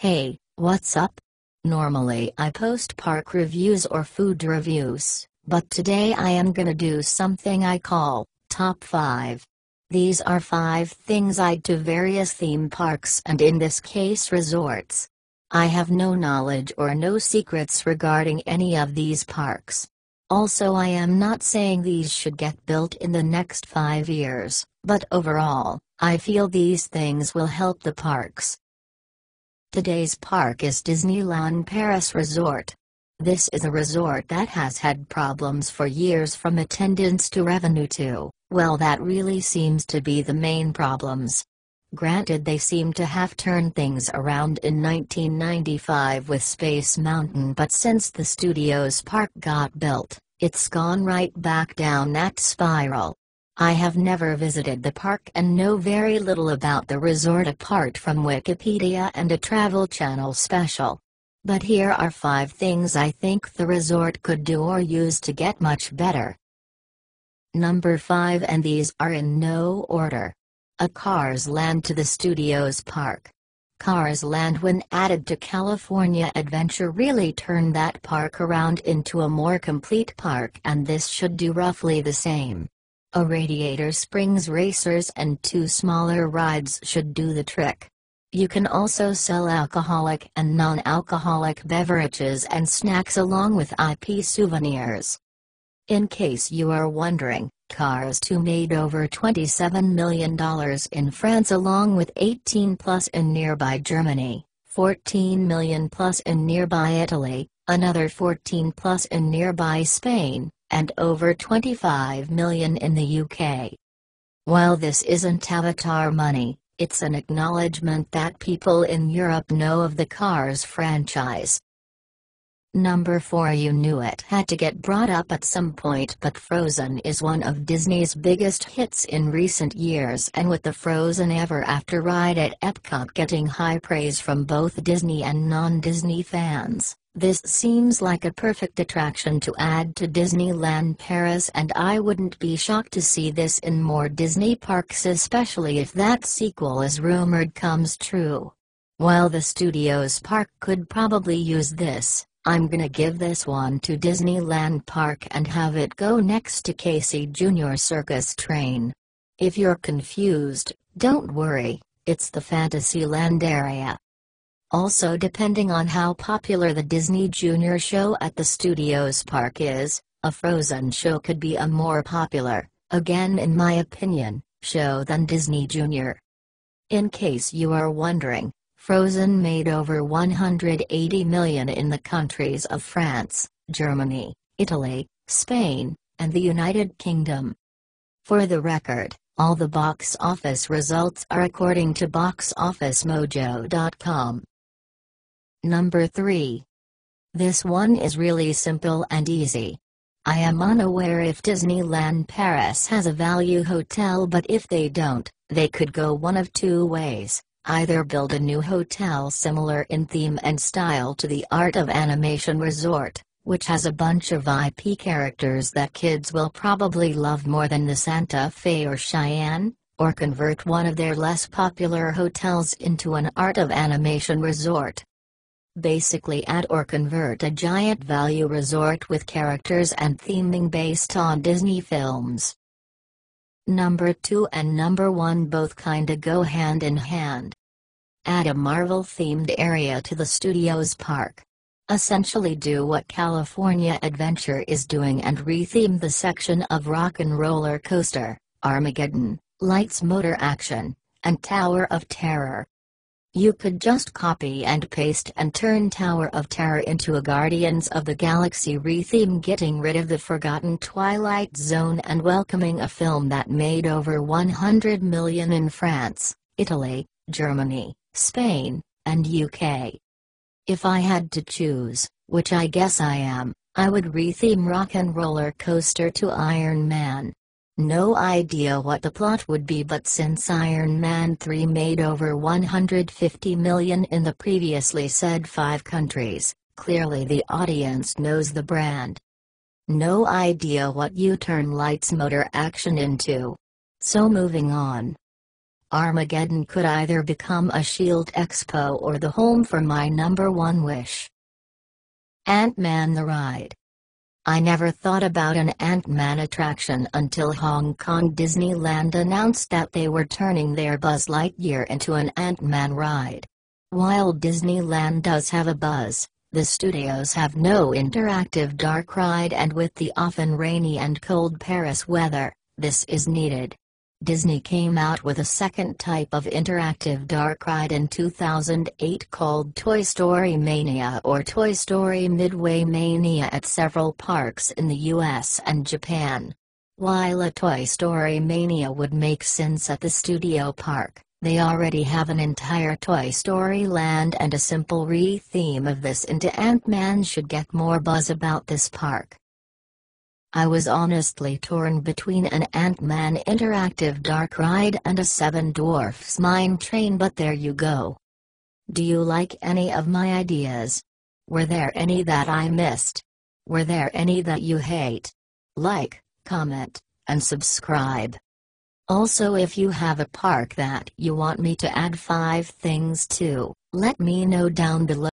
Hey, what's up? Normally I post park reviews or food reviews, but today I am gonna do something I call Top 5. These are 5 things I'd to various theme parks and in this case resorts. I have no knowledge or no secrets regarding any of these parks. Also, I am not saying these should get built in the next 5 years, but overall, I feel these things will help the parks. Today's park is Disneyland Paris Resort. This is a resort that has had problems for years, from attendance to revenue to, well, that really seems to be the main problems. Granted, they seem to have turned things around in 1995 with Space Mountain, but since the Studios park got built, it's gone right back down that spiral. I have never visited the park and know very little about the resort apart from Wikipedia and a Travel Channel special. But here are 5 things I think the resort could do or use to get much better. Number 5, and these are in no order. A Cars Land to the Studios Park. Cars Land, when added to California Adventure, really turned that park around into a more complete park, and this should do roughly the same. A Radiator Springs Racers and 2 smaller rides should do the trick. You can also sell alcoholic and non-alcoholic beverages and snacks along with IP souvenirs. In case you are wondering, Cars 2 made over $27 million in France along with 18 plus in nearby Germany, 14 million plus in nearby Italy, another 14 plus in nearby Spain, and over 25 million in the UK. While this isn't Avatar money, it's an acknowledgement that people in Europe know of the Cars franchise. Number 4, you knew it had to get brought up at some point, but Frozen is one of Disney's biggest hits in recent years, and with the Frozen Ever After ride at Epcot getting high praise from both Disney and non-Disney fans, this seems like a perfect attraction to add to Disneyland Paris, and I wouldn't be shocked to see this in more Disney parks, especially if that sequel as rumored comes true. While the Studios park could probably use this, I'm gonna give this one to Disneyland Park and have it go next to Casey Jr. Circus Train. If you're confused, don't worry, it's the Fantasyland area. Also, depending on how popular the Disney Junior show at the Studios park is, a Frozen show could be a more popular, again in my opinion, show than Disney Junior. In case you are wondering, Frozen made over $180 million in the countries of France, Germany, Italy, Spain, and the United Kingdom. For the record, all the box office results are according to boxofficemojo.com. Number 3. This one is really simple and easy. I am unaware if Disneyland Paris has a value hotel, but if they don't, they could go one of 2 ways. Either build a new hotel similar in theme and style to the Art of Animation Resort, which has a bunch of IP characters that kids will probably love more than the Santa Fe or Cheyenne, or convert one of their less popular hotels into an Art of Animation Resort. Basically add or convert a giant value resort with characters and theming based on Disney films. Number 2 and number 1 both kinda go hand in hand. Add a Marvel-themed area to the Studios park. Essentially do what California Adventure is doing and retheme the section of Rock and Roller Coaster, Armageddon, Lights Motor Action, and Tower of Terror. You could just copy and paste and turn Tower of Terror into a Guardians of the Galaxy retheme, getting rid of the forgotten Twilight Zone and welcoming a film that made over $100 million in France, Italy, Germany, Spain, and UK. If I had to choose, which I guess I am, I would retheme Rock and Roller Coaster to Iron Man. No idea what the plot would be, but since Iron Man 3 made over $150 million in the previously said 5 countries, clearly the audience knows the brand. No idea what you turn Lights Motor Action into. So moving on. Armageddon could either become a Shield Expo or the home for my number one wish. Ant-Man the Ride. I never thought about an Ant-Man attraction until Hong Kong Disneyland announced that they were turning their Buzz Lightyear into an Ant-Man ride. While Disneyland does have a Buzz, the studios have no interactive dark ride, and with the often rainy and cold Paris weather, this is needed. Disney came out with a second type of interactive dark ride in 2008 called Toy Story Mania or Toy Story Midway Mania at several parks in the US and Japan. While a Toy Story Mania would make sense at the studio park, they already have an entire Toy Story Land, and a simple re-theme of this into Ant-Man should get more buzz about this park. I was honestly torn between an Ant-Man interactive dark ride and a Seven Dwarfs Mine Train, but there you go. Do you like any of my ideas? Were there any that I missed? Were there any that you hate? Like, comment, and subscribe. Also, if you have a park that you want me to add 5 things to, let me know down below.